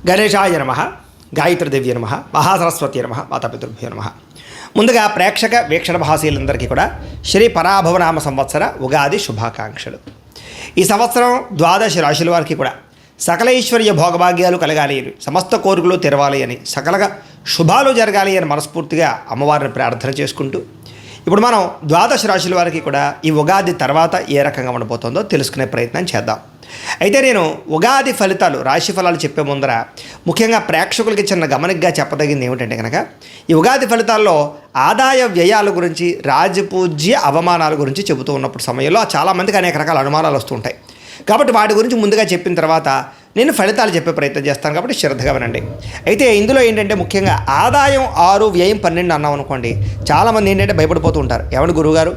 గణేశాయ నమః, గాయత్రీదేవి నమః, మహాసరస్వతి నమః, మాతాపితృభ్యో నమః. ముందుగా ప్రేక్షక వీక్షణ భాషలందరికీ కూడా శ్రీ పరాభవనామ సంవత్సర ఉగాది శుభాకాంక్షలు. ఈ సంవత్సరం ద్వాదశ రాశుల వారికి కూడా సకల ఐశ్వర్య భోగభాగ్యాలు కలగాలి అని, సమస్త కోరికలు తెరవాలి అని, సకలగా శుభాలు జరగాలి అని మనస్ఫూర్తిగా అమ్మవారిని ప్రార్థన చేసుకుంటూ ఇప్పుడు మనం ద్వాదశ రాశుల వారికి కూడా ఈ ఉగాది తర్వాత ఏ రకంగా ఉండబోతుందో తెలుసుకునే ప్రయత్నం చేద్దాం. అయితే నేను ఉగాది ఫలితాలు, రాశి ఫలాలు చెప్పే ముందర ముఖ్యంగా ప్రేక్షకులకి చిన్న గమనికగా చెప్పదగింది ఏమిటంటే కనుక, ఈ ఉగాది ఫలితాల్లో ఆదాయ వ్యయాల గురించి, రాజపూజ్య అవమానాల గురించి చెబుతూ ఉన్నప్పుడు సమయంలో చాలామందికి అనేక రకాల అనుమానాలు వస్తుంటాయి. కాబట్టి వాటి గురించి ముందుగా చెప్పిన తర్వాత నేను ఫలితాలు చెప్పే ప్రయత్నం చేస్తాను, కాబట్టి శ్రద్ధగా వినండి. అయితే ఇందులో ఏంటంటే ముఖ్యంగా ఆదాయం 6, వ్యయం 12 అన్నాం అనుకోండి, చాలామంది ఏంటంటే భయపడిపోతూ ఉంటారు. ఏమంటే గురువుగారు,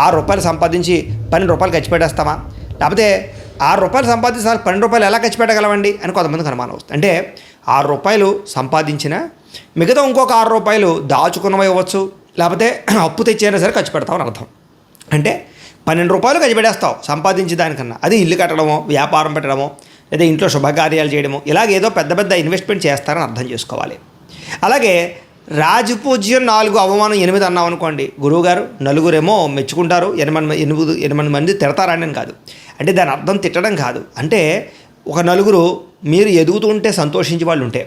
₹6 సంపాదించి ₹12 ఖర్చు పెట్టేస్తామా, లేకపోతే ₹6 సంపాదించి ₹12 ఎలా ఖర్చు పెట్టగలవండి అని కొంతమందికి అనుమానం వస్తుంది. అంటే ₹6 సంపాదించిన మిగతా ఇంకొక ₹6 దాచుకున్నవి ఇవ్వచ్చు, లేకపోతే అప్పు తెచ్చైనా సరే ఖర్చు పెడతామని అర్థం. అంటే ₹12 ఖర్చు పెట్టేస్తావు సంపాదించి దానికన్నా, అది ఇల్లు కట్టడమో, వ్యాపారం పెట్టడమో, లేదా ఇంట్లో శుభకార్యాలు చేయడమో, ఇలాగేదో పెద్ద పెద్ద ఇన్వెస్ట్మెంట్ చేస్తారని అర్థం చేసుకోవాలి. అలాగే రాజపూజ్యం 4, అవమానం 8 అన్నాం అనుకోండి, గురువుగారు నలుగురేమో మెచ్చుకుంటారు, 8 మంది తిడతారని అని కాదు. అంటే దాని అర్థం తిట్టడం కాదు. అంటే ఒక నలుగురు మీరు ఎదుగుతుంటే సంతోషించే వాళ్ళు ఉంటే,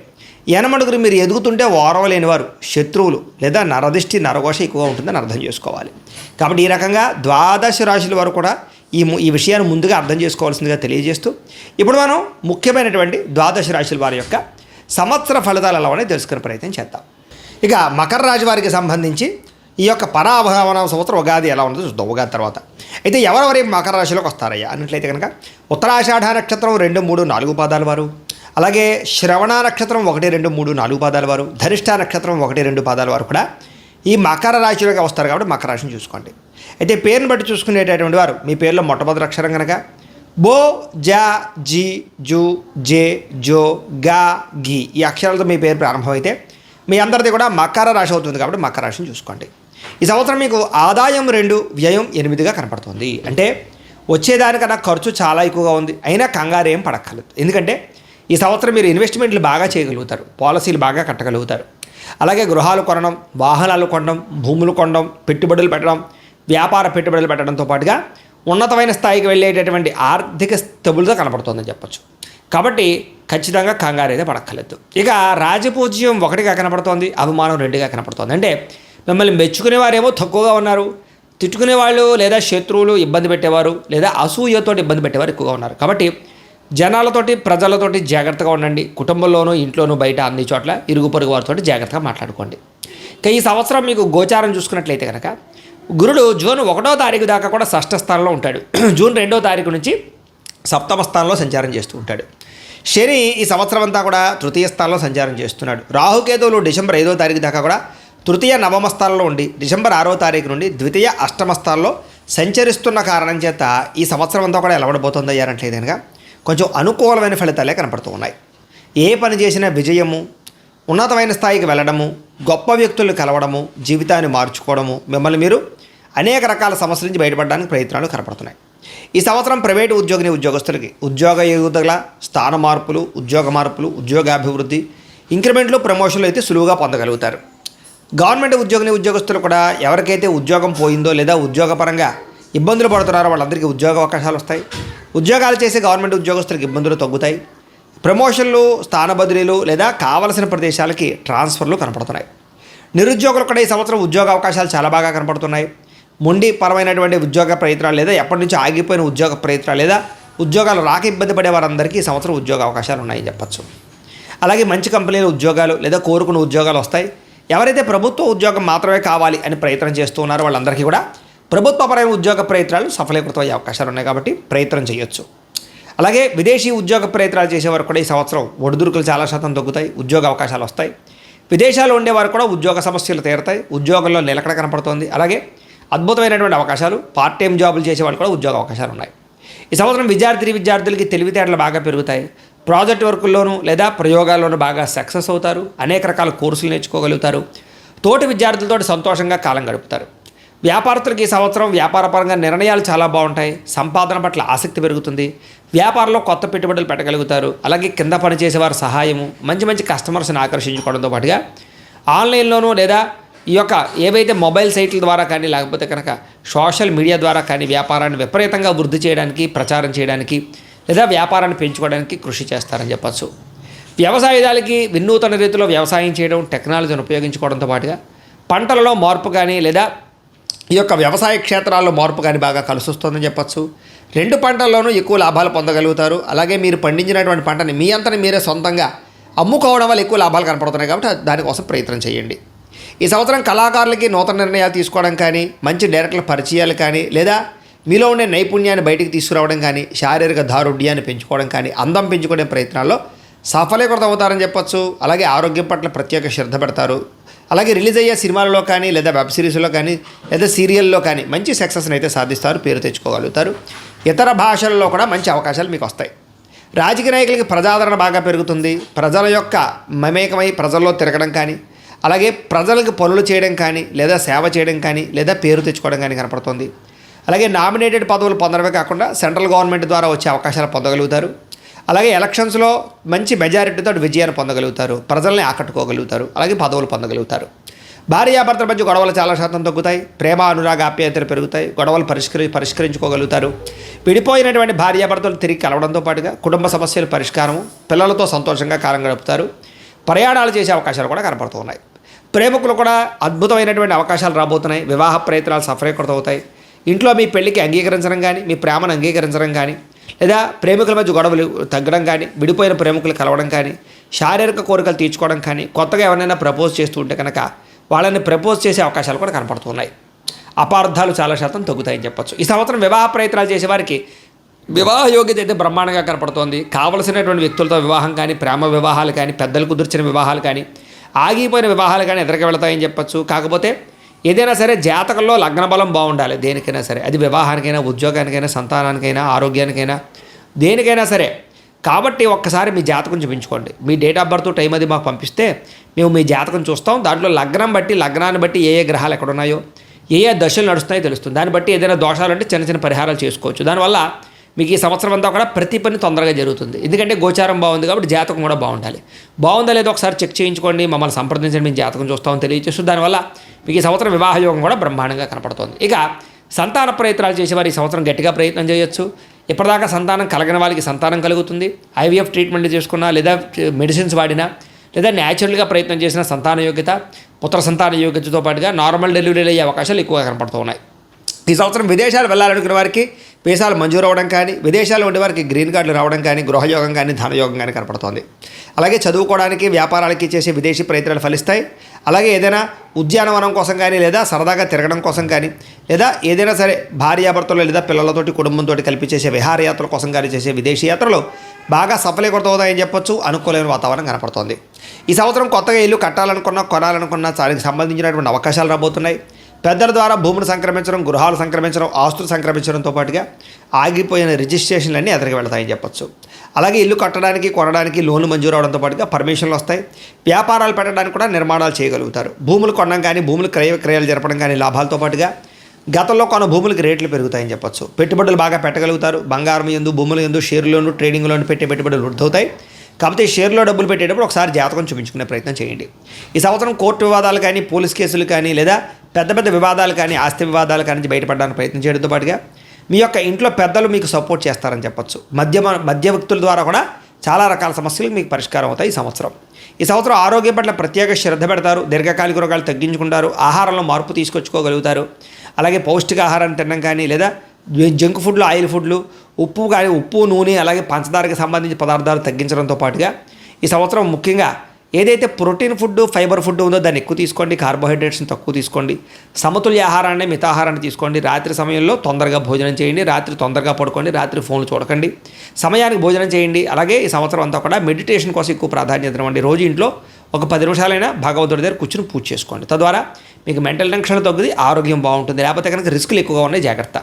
8 మీరు ఎదుగుతుంటే ఓరవలేని వారు, శత్రువులు లేదా నరదిష్టి నరఘోష ఎక్కువగా ఉంటుందని అర్థం చేసుకోవాలి. కాబట్టి ఈ రకంగా ద్వాదశ రాశుల వారు కూడా ఈ విషయాన్ని ముందుగా అర్థం చేసుకోవాల్సిందిగా తెలియజేస్తూ ఇప్పుడు మనం ముఖ్యమైనటువంటి ద్వాదశ రాశుల వారి యొక్క సంవత్సర ఫలితాలు ఎలా ఉన్నాయో తెలుసుకునే ప్రయత్నం చేద్దాం. ఇక మకర రాశి వారికి సంబంధించి ఈ యొక్క పరాభవన సంవత్సరం ఉగాది ఎలా ఉంటుందో చూద్దాం. ఉగాది తర్వాత అయితే ఎవరెవరి మకర రాశిలోకి వస్తారయ్యా అన్నట్లయితే కనుక, ఉత్తరాషాఢ నక్షత్రం 2, 3, 4 పాదాల వారు, అలాగే శ్రవణ నక్షత్రం 1, 2, 3, 4 పాదాల వారు, ధనిష్ఠ నక్షత్రం 1, 2 పాదాల వారు కూడా ఈ మకర రాశిలోకి వస్తారు. కాబట్టి మకర రాశిని చూసుకోండి. అయితే పేరుని బట్టి చూసుకునేటటువంటి వారు మీ పేరులో మొట్టమొదటి అక్షరం కనుక బో, జా, జీ, జూ, జే, జో, గా, గి ఈ అక్షరాలతో మీ పేరు ప్రారంభమైతే మీ అందరిది కూడా మకర రాశి అవుతుంది. కాబట్టి మకర రాశిని చూసుకోండి. ఈ సంవత్సరం మీకు ఆదాయం 2, వ్యయం 8గా కనపడుతుంది. అంటే వచ్చేదానికన్నా ఖర్చు చాలా ఎక్కువగా ఉంది, అయినా కంగారు ఏం పడక్కర్లేదు. ఎందుకంటే ఈ సంవత్సరం మీరు ఇన్వెస్ట్మెంట్లు బాగా చేయగలుగుతారు, పాలసీలు బాగా కట్టగలుగుతారు. అలాగే గృహాలు కొనడం, వాహనాలు కొనడం, భూములు కొనడం, పెట్టుబడులు పెట్టడం, వ్యాపార పెట్టుబడులు పెట్టడంతో పాటుగా ఉన్నతమైన స్థాయికి వెళ్ళేటటువంటి ఆర్థిక స్థితులతో కనపడుతుందని చెప్పచ్చు. కాబట్టి ఖచ్చితంగా కంగారు అయితే పడక్కర్లేదు. ఇక రాజపూజ్యం 1గా కనపడుతోంది, అవమానం 2గా కనపడుతోంది. అంటే మిమ్మల్ని మెచ్చుకునేవారేమో తక్కువగా ఉన్నారు, తిట్టుకునేవాళ్ళు లేదా శత్రువులు ఇబ్బంది పెట్టేవారు లేదా అసూయతో ఇబ్బంది పెట్టేవారు ఎక్కువగా ఉన్నారు. కాబట్టి జనాలతోటి, ప్రజలతోటి జాగ్రత్తగా ఉండండి. కుటుంబంలోనూ, ఇంట్లోనూ, బయట అన్ని చోట్ల ఇరుగు పొరుగు వారితో జాగ్రత్తగా మాట్లాడుకోండి. ఇక ఈ సంవత్సరం మీకు గోచారం చూసుకున్నట్లయితే కనుక, గురుడు జూన్ 1వ తారీఖు దాకా కూడా షష్ఠ స్థానంలో ఉంటాడు. జూన్ 2వ తారీఖు నుంచి సప్తమ స్థానంలో సంచారం చేస్తూ ఉంటాడు. శని ఈ సంవత్సరం అంతా కూడా తృతీయ స్థానంలో సంచారం చేస్తున్నాడు. రాహుకేతువులు డిసెంబర్ 5వ తారీఖు దాకా కూడా తృతీయ, నవమ స్థానంలో ఉండి డిసెంబర్ 6వ తారీఖు నుండి ద్వితీయ, అష్టమ స్థానంలో సంచరిస్తున్న కారణం చేత ఈ సంవత్సరం అంతా కూడా ఎలా ఉండబోతుంది అయ్యారంటలేదు కనుక కొంచెం అనుకూలమైన ఫలితాలే కనపడుతూ ఉన్నాయి. ఏ పని చేసినా విజయము, ఉన్నతమైన స్థాయికి వెళ్ళడము, గొప్ప వ్యక్తులను కలవడము, జీవితాన్ని మార్చుకోవడము, మిమ్మల్ని మీరు అనేక రకాల సమస్యల నుంచి బయటపడడానికి ప్రయత్నాలు కనపడుతున్నాయి. ఈ సంవత్సరం ప్రైవేటు ఉద్యోగస్తులకి ఉద్యోగ ఎదుగుదల, స్థాన మార్పులు, ఉద్యోగ మార్పులు, ఉద్యోగాభివృద్ధి, ఇంక్రిమెంట్లు, ప్రమోషన్లు అయితే సులువుగా పొందగలుగుతారు. గవర్నమెంట్ ఉద్యోగస్తులు కూడా ఎవరికైతే ఉద్యోగం పోయిందో లేదా ఉద్యోగపరంగా ఇబ్బందులు పడుతున్నారో వాళ్ళందరికీ ఉద్యోగ అవకాశాలు వస్తాయి. ఉద్యోగాలు చేసే గవర్నమెంట్ ఉద్యోగస్తులకు ఇబ్బందులు తగ్గుతాయి. ప్రమోషన్లు, స్థాన బదిలీలు లేదా కావలసిన ప్రదేశాలకి ట్రాన్స్ఫర్లు కనపడుతున్నాయి. నిరుద్యోగులు కూడా ఈ సంవత్సరం ఉద్యోగ అవకాశాలు చాలా బాగా కనపడుతున్నాయి. మొండి పరమైనటువంటి ఉద్యోగ ప్రయత్నాలు లేదా ఎప్పటి నుంచో ఆగిపోయిన ఉద్యోగ ప్రయత్నాలు లేదా ఉద్యోగాలు రాక ఇబ్బంది పడే వారందరికీ ఈ సంవత్సరం ఉద్యోగ అవకాశాలు ఉన్నాయని చెప్పచ్చు. అలాగే మంచి కంపెనీలు ఉద్యోగాలు లేదా కోరుకున్న ఉద్యోగాలు వస్తాయి. ఎవరైతే ప్రభుత్వ ఉద్యోగం మాత్రమే కావాలి అని ప్రయత్నం చేస్తూ ఉన్నారో వాళ్ళందరికీ కూడా ప్రభుత్వపరమైన ఉద్యోగ ప్రయత్నాలు సఫలీకృతం అయ్యే అవకాశాలు ఉన్నాయి. కాబట్టి ప్రయత్నం చేయొచ్చు. అలాగే విదేశీ ఉద్యోగ ప్రయత్నాలు చేసేవారు కూడా ఈ సంవత్సరం ఒడిదుడుకులు చాలా శాతం తగ్గుతాయి, ఉద్యోగ అవకాశాలు వస్తాయి. విదేశాల్లో ఉండేవారు కూడా ఉద్యోగ సమస్యలు తీరుతాయి, ఉద్యోగంలో నిలకడ కనపడుతోంది. అలాగే అద్భుతమైనటువంటి అవకాశాలు, పార్ట్ టైం జాబులు చేసేవాళ్ళు కూడా ఉద్యోగ అవకాశాలు ఉన్నాయి. ఈ సంవత్సరం విద్యార్థులకి తెలివితేటలు బాగా పెరుగుతాయి. ప్రాజెక్ట్ వర్కుల్లోనూ లేదా ప్రయోగాల్లోనూ బాగా సక్సెస్ అవుతారు. అనేక రకాల కోర్సులు నేర్చుకోగలుగుతారు. తోటి విద్యార్థులతో సంతోషంగా కాలం గడుపుతారు. వ్యాపారస్తులకు ఈ సంవత్సరం వ్యాపారపరంగా నిర్ణయాలు చాలా బాగుంటాయి. సంపాదన పట్ల ఆసక్తి పెరుగుతుంది. వ్యాపారంలో కొత్త పెట్టుబడులు పెట్టగలుగుతారు. అలాగే కింద పనిచేసే వారి సహాయము, మంచి మంచి కస్టమర్స్ని ఆకర్షించుకోవడంతో పాటుగా ఆన్లైన్లోనూ లేదా ఈ యొక్క ఏవైతే మొబైల్ సైట్ల ద్వారా కానీ లేకపోతే కనుక సోషల్ మీడియా ద్వారా కానీ వ్యాపారాన్ని విపరీతంగా వృద్ధి చేయడానికి, ప్రచారం చేయడానికి లేదా వ్యాపారాన్ని పెంచుకోవడానికి కృషి చేస్తారని చెప్పచ్చు. వ్యవసాయదాలకి వినూతన రీతిలో వ్యవసాయం చేయడం, టెక్నాలజీని ఉపయోగించుకోవడంతో పాటుగా పంటలలో మార్పు కానీ లేదా ఈ యొక్క వ్యవసాయ క్షేత్రాల్లో మార్పు కానీ బాగా కలిసి వస్తుందని చెప్పచ్చు. 2 పంటల్లోనూ ఎక్కువ లాభాలు పొందగలుగుతారు. అలాగే మీరు పండించినటువంటి పంటని మీ అంతని మీరే సొంతంగా అమ్ముకోవడం వల్ల ఎక్కువ లాభాలు కనపడుతున్నాయి కాబట్టి దానికోసం ప్రయత్నం చేయండి. ఈ సంవత్సరం కళాకారులకి నూతన నిర్ణయాలు తీసుకోవడం కానీ, మంచి డైరెక్టర్ల పరిచయాలు కానీ లేదా మీలో ఉండే నైపుణ్యాన్ని బయటికి తీసుకురావడం కానీ, శారీరక దారుఢ్యాన్ని పెంచుకోవడం కానీ, అందం పెంచుకునే ప్రయత్నాల్లో సఫలీకృతం అవుతారని చెప్పచ్చు. అలాగే ఆరోగ్యం పట్ల ప్రత్యేక శ్రద్ధ పెడతారు. అలాగే రిలీజ్ అయ్యే సినిమాలలో కానీ లేదా వెబ్ సిరీస్లో కానీ లేదా సీరియల్లో కానీ మంచి సక్సెస్ని అయితే సాధిస్తారు, పేరు తెచ్చుకోగలుగుతారు. ఇతర భాషల్లో కూడా మంచి అవకాశాలు మీకు వస్తాయి. రాజకీయ నాయకులకి ప్రజాదరణ బాగా పెరుగుతుంది. ప్రజల యొక్క మమేకమై ప్రజల్లో తిరగడం కానీ, అలాగే ప్రజలకు పనులు చేయడం కానీ లేదా సేవ చేయడం కానీ లేదా పేరు తెచ్చుకోవడం కానీ కనపడుతుంది. అలాగే నామినేటెడ్ పదవులు పొందడమే కాకుండా సెంట్రల్ గవర్నమెంట్ ద్వారా వచ్చే అవకాశాలు పొందగలుగుతారు. అలాగే ఎలక్షన్స్లో మంచి మెజారిటీతో విజయాన్ని పొందగలుగుతారు, ప్రజల్ని ఆకట్టుకోగలుగుతారు, అలాగే పదవులు పొందగలుగుతారు. భార్యాభర్తల మధ్య గొడవలు చాలా శాతం తగ్గుతాయి. ప్రేమ, అనురాగ, ఆప్యాయతలు పెరుగుతాయి. గొడవలు పరిష్కరించుకోగలుగుతారు. విడిపోయినటువంటి భార్యాభర్తలు తిరిగి కలవడంతో పాటుగా కుటుంబ సమస్యల పరిష్కారము, పిల్లలతో సంతోషంగా కాలం గడుపుతారు. ప్రయాణాలు చేసే అవకాశాలు కూడా కనపడుతున్నాయి. ప్రేమికులు కూడా అద్భుతమైనటువంటి అవకాశాలు రాబోతున్నాయి. వివాహ ప్రయత్నాలు సఫలీకృతం అవుతాయి. ఇంట్లో మీ పెళ్లికి అంగీకరించడం కానీ, మీ ప్రేమను అంగీకరించడం కానీ లేదా ప్రేమికుల మధ్య గొడవలు తగ్గడం కానీ, విడిపోయిన ప్రేమికులు కలవడం కానీ, శారీరక కోరికలు తీర్చుకోవడం కానీ, కొత్తగా ఎవరైనా ప్రపోజ్ చేస్తూ ఉంటే కనుక వాళ్ళని ప్రపోజ్ చేసే అవకాశాలు కూడా కనపడుతున్నాయి. అపార్థాలు చాలా శాతం తగ్గుతాయని చెప్పచ్చు. ఈ సంవత్సరం వివాహ ప్రయత్నాలు చేసేవారికి వివాహ యోగ్యత అయితే బ్రహ్మాండంగా కనపడుతోంది. కావలసినటువంటి వ్యక్తులతో వివాహం కానీ, ప్రేమ వివాహాలు కానీ, పెద్దలు కుదిర్చిన వివాహాలు కానీ, ఆగిపోయిన వివాహాలు కానీ ఎదురుగా వెళతాయని చెప్పచ్చు. కాకపోతే ఏదైనా సరే జాతకంలో లగ్న బలం బాగుండాలి. దేనికైనా సరే, అది వివాహానికైనా, ఉద్యోగానికైనా, సంతానానికైనా, ఆరోగ్యానికైనా, దేనికైనా సరే. కాబట్టి ఒక్కసారి మీ జాతకం చూపించుకోండి. మీ డేట్ ఆఫ్ బర్త్ టైం అది మాకు పంపిస్తే మేము మీ జాతకం చూస్తాం. దాంట్లో లగ్నాన్ని బట్టి ఏ ఏ గ్రహాలు ఎక్కడున్నాయో, ఏ ఏ దశలు నడుస్తున్నాయో తెలుస్తుంది. దాన్ని బట్టి ఏదైనా దోషాలు అంటే చిన్న చిన్న పరిహారాలు చేసుకోవచ్చు. దానివల్ల మీకు ఈ సంవత్సరం అంతా కూడా ప్రతి పని తొందరగా జరుగుతుంది. ఎందుకంటే గోచారం బాగుంది కాబట్టి జాతకం కూడా బాగుండాలి. బాగుందా లేదో ఒకసారి చెక్ చేయించుకోండి. మమ్మల్ని సంప్రదించండి, మేము జాతకం చూస్తామని తెలియజేస్తూ దానివల్ల మీకు ఈ సంవత్సరం వివాహ యోగం కూడా బ్రహ్మాండంగా కనపడుతుంది. ఇక సంతాన ప్రయత్నాలు చేసేవారు ఈ సంవత్సరం గట్టిగా ప్రయత్నం చేయొచ్చు. ఇప్పటిదాకా సంతానం కలగని వాళ్ళకి సంతానం కలుగుతుంది. ఐవీఎఫ్ ట్రీట్మెంట్ చేసుకున్నా లేదా మెడిసిన్స్ వాడినా లేదా న్యాచురల్గా ప్రయత్నం చేసిన సంతాన యోగ్యత, పుత్ర సంతాన యోగ్యతతో పాటుగా నార్మల్ డెలివరీలు అయ్యే అవకాశాలు ఎక్కువగా కనపడుతూ ఉన్నాయి. ఈ సంవత్సరం విదేశాలు వెళ్ళాలనుకునే వారికి వీసాలు మంజూరు అవ్వడం కానీ, విదేశాల్లో ఉండే వారికి గ్రీన్ కార్డులు రావడం కానీ, గృహయోగం కానీ, ధనయోగం కానీ కనపడుతోంది. అలాగే చదువుకోవడానికి, వ్యాపారాలకి చేసే విదేశీ ప్రయత్నాలు ఫలిస్తాయి. అలాగే ఏదైనా ఉద్యానవనం కోసం కానీ లేదా సరదాగా తిరగడం కోసం కానీ లేదా ఏదైనా సరే భార్యాభర్తలు లేదా పిల్లలతోటి కుటుంబంతో కలిపి చేసే విహారయాత్రల కోసం కానీ చేసే విదేశీ యాత్రలు బాగా సఫలీకృతమవుతాయని చెప్పొచ్చు. అనుకూలమైన వాతావరణం కనపడుతోంది. ఈ సంవత్సరం కొత్తగా ఇల్లు కట్టాలనుకున్నా, కొనాలనుకున్నా దానికి సంబంధించినటువంటి అవకాశాలు రాబోతున్నాయి. పెద్దల ద్వారా భూములు సంక్రమించడం, గృహాలు సంక్రమించడం, ఆస్తులు సంక్రమించడంతో పాటుగా ఆగిపోయిన రిజిస్ట్రేషన్లన్నీ ఎదురుగా వెళతాయని చెప్పచ్చు. అలాగే ఇల్లు కట్టడానికి, కొనడానికి లోన్లు మంజూరు అవడంతో పాటుగా పర్మిషన్లు వస్తాయి. వ్యాపారాలు పెట్టడానికి కూడా నిర్మాణాలు చేయగలుగుతారు. భూములు కొనడం కానీ, భూములు క్రయ విక్రయాలు జరపడం కానీ లాభాలతో పాటుగా గతంలో కొన్న భూములకి రేట్లు పెరుగుతాయని చెప్పచ్చు. పెట్టుబడులు బాగా పెట్టగలుగుతారు. బంగారం ఎందు, భూముల ఎందు, షేర్లోను, ట్రేడింగ్లోను పెట్టే పెట్టుబడులు వృద్ధి అవుతాయి. కాకపోతే షేర్లో డబ్బులు పెట్టేటప్పుడు ఒకసారి జాతకం చూపించుకునే ప్రయత్నం చేయండి. ఈ సంవత్సరం కోర్టు వివాదాలు కానీ, పోలీస్ కేసులు కానీ లేదా పెద్ద పెద్ద వివాదాలు కానీ, ఆస్తి వివాదాల కానీ బయటపడడానికి ప్రయత్నం చేయడంతో పాటుగా మీ యొక్క ఇంట్లో పెద్దలు మీకు సపోర్ట్ చేస్తారని చెప్పచ్చు. మధ్య వ్యక్తుల ద్వారా కూడా చాలా రకాల సమస్యలు మీకు పరిష్కారం అవుతాయి ఈ సంవత్సరం. ఈ సంవత్సరం ఆరోగ్యం పట్ల ప్రత్యేక శ్రద్ధ పెడతారు. దీర్ఘకాలిక రోగాలు తగ్గించుకుంటారు. ఆహారంలో మార్పు తీసుకొచ్చుకోగలుగుతారు. అలాగే పౌష్టికాహారాన్ని తినడం కానీ లేదా జంక్ ఫుడ్లు, ఆయిల్ ఫుడ్లు, ఉప్పు కానీ, ఉప్పు, నూనె అలాగే పంచదారకు సంబంధించిన పదార్థాలు తగ్గించడంతో పాటుగా ఈ సంవత్సరం ముఖ్యంగా ఏదైతే ప్రోటీన్ ఫుడ్, ఫైబర్ ఫుడ్ ఉందో దాన్ని ఎక్కువ తీసుకోండి. కార్బోహైడ్రేట్స్ని తక్కువ తీసుకోండి. సమతుల్య ఆహారాన్ని, మితాహారాన్ని తీసుకోండి. రాత్రి సమయంలో తొందరగా భోజనం చేయండి. రాత్రి తొందరగా పడుకోండి. రాత్రి ఫోన్లు చూడకండి. సమయానికి భోజనం చేయండి. అలాగే ఈ సంవత్సరం అంతా కూడా మెడిటేషన్ కోసం ఎక్కువ ప్రాధాన్యత ఇవ్వండి. రోజు ఇంట్లో ఒక 10 నిమిషాలైనా భగవంతుడి దగ్గర కూర్చుని పూజ చేసుకోండి. తద్వారా మీకు మెంటల్ టెన్షన్ తగ్గుది, ఆరోగ్యం బాగుంటుంది. లేకపోతే కనుక రిస్కులు ఎక్కువగా ఉన్నాయి, జాగ్రత్త.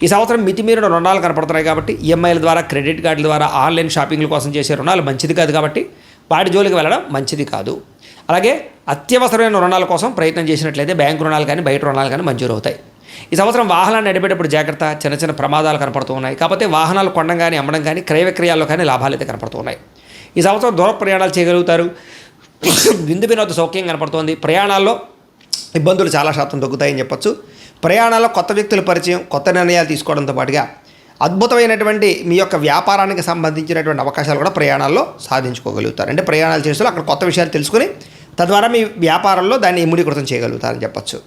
ఈ సంవత్సరం మితిమీరిన రుణాలు కనపడుతున్నాయి కాబట్టి ఈఎంఐల ద్వారా, క్రెడిట్ కార్డుల ద్వారా, ఆన్లైన్ షాపింగ్ల కోసం చేసే రుణాలు మంచిది కాదు కాబట్టి వాటి జోలికి వెళ్ళడం మంచిది కాదు. అలాగే అత్యవసరమైన రుణాల కోసం ప్రయత్నం చేసినట్లయితే బ్యాంకు రుణాలు కానీ, బయట రుణాలు కానీ మంజూరు అవుతాయి. ఈ సంవత్సరం వాహనాన్ని నడిపేటప్పుడు జాగ్రత్త, చిన్న చిన్న ప్రమాదాలు కనపడుతూ ఉన్నాయి. కాకపోతే వాహనాలు కొనడం కానీ అమ్మడం కానీ క్రయ విక్రయాల్లో కానీ లాభాలు అయితే కనపడుతూ ఉన్నాయి. ఈ సంవత్సరం దూర ప్రయాణాలు చేయగలుగుతారు. విందు వినోద సౌఖ్యం కనపడుతోంది. ప్రయాణాల్లో ఇబ్బందులు చాలా శాతం తగ్గుతాయని చెప్పొచ్చు. ప్రయాణాల్లో కొత్త వ్యక్తుల పరిచయం, కొత్త నిర్ణయాలు తీసుకోవడంతో పాటుగా అద్భుతమైనటువంటి మీ యొక్క వ్యాపారానికి సంబంధించినటువంటి అవకాశాలు కూడా ప్రయాణాల్లో సాధించుకోగలుగుతారు. అంటే ప్రయాణాలు చేస్తూ అక్కడ కొత్త విషయాలు తెలుసుకుని తద్వారా మీ వ్యాపారంలో దాన్ని ఇముడీకృతం చేయగలుగుతారని చెప్పచ్చు.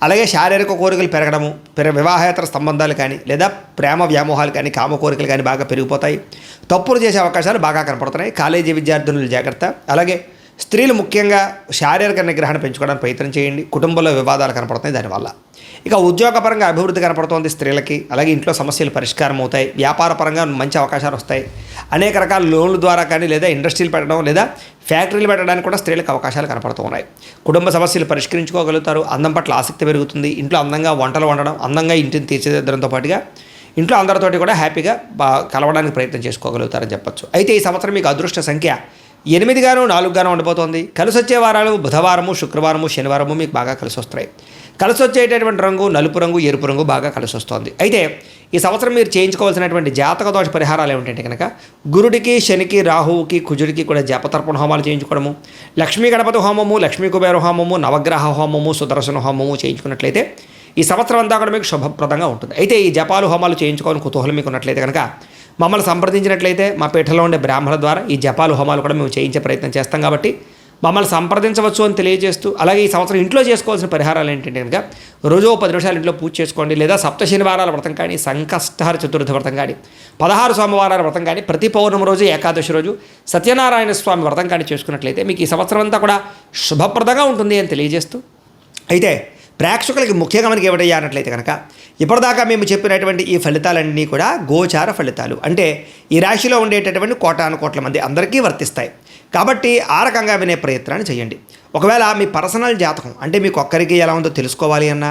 అలాగే శారీరక కోరికలు పెరగడము, వివాహేతర సంబంధాలు కానీ లేదా ప్రేమ వ్యామోహాలు కానీ కామ కోరికలు కానీ బాగా పెరిగిపోతాయి. తప్పులు చేసే అవకాశాలు బాగా కనపడుతున్నాయి. కాలేజీ విద్యార్థులు జాగ్రత్త. అలాగే స్త్రీలు ముఖ్యంగా శారీరక నిగ్రహణ పెంచుకోవడానికి ప్రయత్నం చేయండి. కుటుంబంలో వివాదాలు కనపడుతున్నాయి దానివల్ల. ఇక ఉద్యోగపరంగా అభివృద్ధి కనపడుతోంది స్త్రీలకి. అలాగే ఇంట్లో సమస్యలు పరిష్కారం అవుతాయి. వ్యాపారపరంగా మంచి అవకాశాలు వస్తాయి. అనేక రకాల లోన్ల ద్వారా కానీ లేదా ఇండస్ట్రీలు పెట్టడం లేదా ఫ్యాక్టరీలు పెట్టడానికి కూడా స్త్రీలకు అవకాశాలు కనపడుతూ ఉన్నాయి. కుటుంబ సమస్యలు పరిష్కరించుకోగలుగుతారు. అందం పట్ల ఆసక్తి పెరుగుతుంది. ఇంట్లో అందంగా వంటలు వండడం, అందంగా ఇంటిని తీర్చిదిద్దడంతో పాటుగా ఇంట్లో అందరితోటి కూడా హ్యాపీగా కలవడానికి ప్రయత్నం చేసుకోగలుగుతారని చెప్పొచ్చు. అయితే ఈ సంవత్సరం మీకు అదృష్ట సంఖ్య 8గాను 4గాను ఉండిపోతుంది. కలిసి వచ్చే వారాలు బుధవారము, శుక్రవారము, శనివారము మీకు బాగా కలిసి వస్తాయి. కలిసి వచ్చేటటువంటి రంగు నలుపు రంగు, ఎరుపు రంగు బాగా కలిసి వస్తుంది. అయితే ఈ సంవత్సరం మీరు చేయించుకోవాల్సినటువంటి జాతక దోష పరిహారాలు ఏమిటంటే కనుక గురుడికి, శనికి, రాహువుకి, కుజుడికి కూడా జపతర్పణ హోమాలు చేయించుకోవడము, లక్ష్మీ గణపతి హోమము, లక్ష్మీ కుబేర హోమము, నవగ్రహ హోమము, సుదర్శన హోమము చేయించుకున్నట్లయితే ఈ సంవత్సరం అంతా కూడా మీకు శుభప్రదంగా ఉంటుంది. అయితే ఈ జపాలు హోమాలు చేయించుకోవాలని కుతూహలం మీకు ఉన్నట్లయితే కనుక మమ్మల్ని సంప్రదించినట్లయితే మా పీఠలో ఉండే బ్రాహ్మణుల ద్వారా ఈ జపాలు హోమాలు కూడా మేము చేయించే ప్రయత్నం చేస్తాం. కాబట్టి మమ్మల్ని సంప్రదించవచ్చు అని తెలియజేస్తూ, అలాగే ఈ సంవత్సరం ఇంట్లో చేసుకోవాల్సిన పరిహారాలు ఏంటంటే కనుక రోజు 10 నిమిషాలు ఇంట్లో పూజ చేసుకోండి. లేదా సప్త శనివారాల వ్రతం కానీ, సంకష్టహర చతుర్థి వ్రతం కానీ, 16 సోమవారాల వ్రతం కానీ, ప్రతి పౌర్ణమి రోజు, ఏకాదశి రోజు సత్యనారాయణ స్వామి వ్రతం కానీ చేసుకున్నట్లయితే మీకు ఈ సంవత్సరం అంతా కూడా శుభప్రదంగా ఉంటుంది అని తెలియజేస్తూ, అయితే ప్రేక్షకులకి ముఖ్యంగా మనకి ఏమిటయ్యా అన్నట్లయితే కనుక ఇప్పటిదాకా మేము చెప్పినటువంటి ఈ ఫలితాలన్నీ కూడా గోచార ఫలితాలు. అంటే ఈ రాశిలో ఉండేటటువంటి కోటాను కోట్ల మంది అందరికీ వర్తిస్తాయి. కాబట్టి ఆ రకంగా వినే ప్రయత్నాన్ని చేయండి. ఒకవేళ మీ పర్సనల్ జాతకం అంటే మీకు ఒక్కరికి ఎలా ఉందో తెలుసుకోవాలి అన్నా,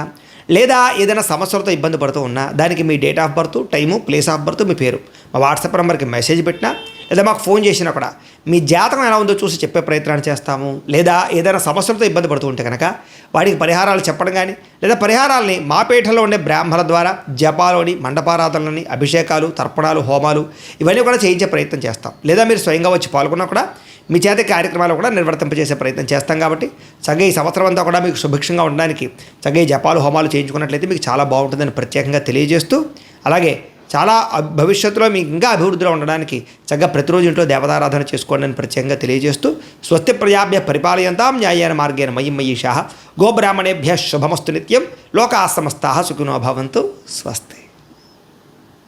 లేదా ఏదైనా సమస్యలతో ఇబ్బంది పడుతూ ఉన్నా దానికి మీ date of birth, time, place of birth, మీ పేరు మా వాట్సాప్ నెంబర్కి మెసేజ్ పెట్టినా లేదా మాకు ఫోన్ చేసినా కూడా మీ జాతకం ఎలా ఉందో చూసి చెప్పే ప్రయత్నాన్ని చేస్తాము. లేదా ఏదైనా సమస్యలతో ఇబ్బంది పడుతూ ఉంటే కనుక వాడికి పరిహారాలు చెప్పడం కానీ లేదా పరిహారాలని మా పీఠంలో ఉండే బ్రాహ్మణుల ద్వారా జపాలోని, మండపారాధనలని, అభిషేకాలు, తర్పణాలు, హోమాలు ఇవన్నీ కూడా చేయించే ప్రయత్నం చేస్తాం. లేదా మీరు స్వయంగా వచ్చి పాల్గొన్నా కూడా మీ చేత కార్యక్రమాలు కూడా నిర్వర్తింపజేసే ప్రయత్నం చేస్తాం. కాబట్టి చక్కగా ఈ సంవత్సరం అంతా కూడా మీకు సుభిక్షంగా ఉండడానికి చక్కగా జపాలు, హోమాలు చేయించుకున్నట్లయితే మీకు చాలా బాగుంటుందని ప్రత్యేకంగా తెలియజేస్తూ, అలాగే చాలా భవిష్యత్తులో మీకు ఇంకా అభివృద్ధిలో ఉండడానికి చక్కగా ప్రతిరోజు ఇంట్లో దేవతారాధన చేసుకోండి అని ప్రత్యేకంగా తెలియజేస్తూ, స్వస్తి ప్రజాభ్య పరిపాలయంతాం న్యాయేన మార్గేణ మయిం మయీషాః గోబ్రాహ్మణేభ్యః శుభమస్తు నిత్యం లోకాః సమస్తాః సుఖినో భవంతు. స్వస్తి.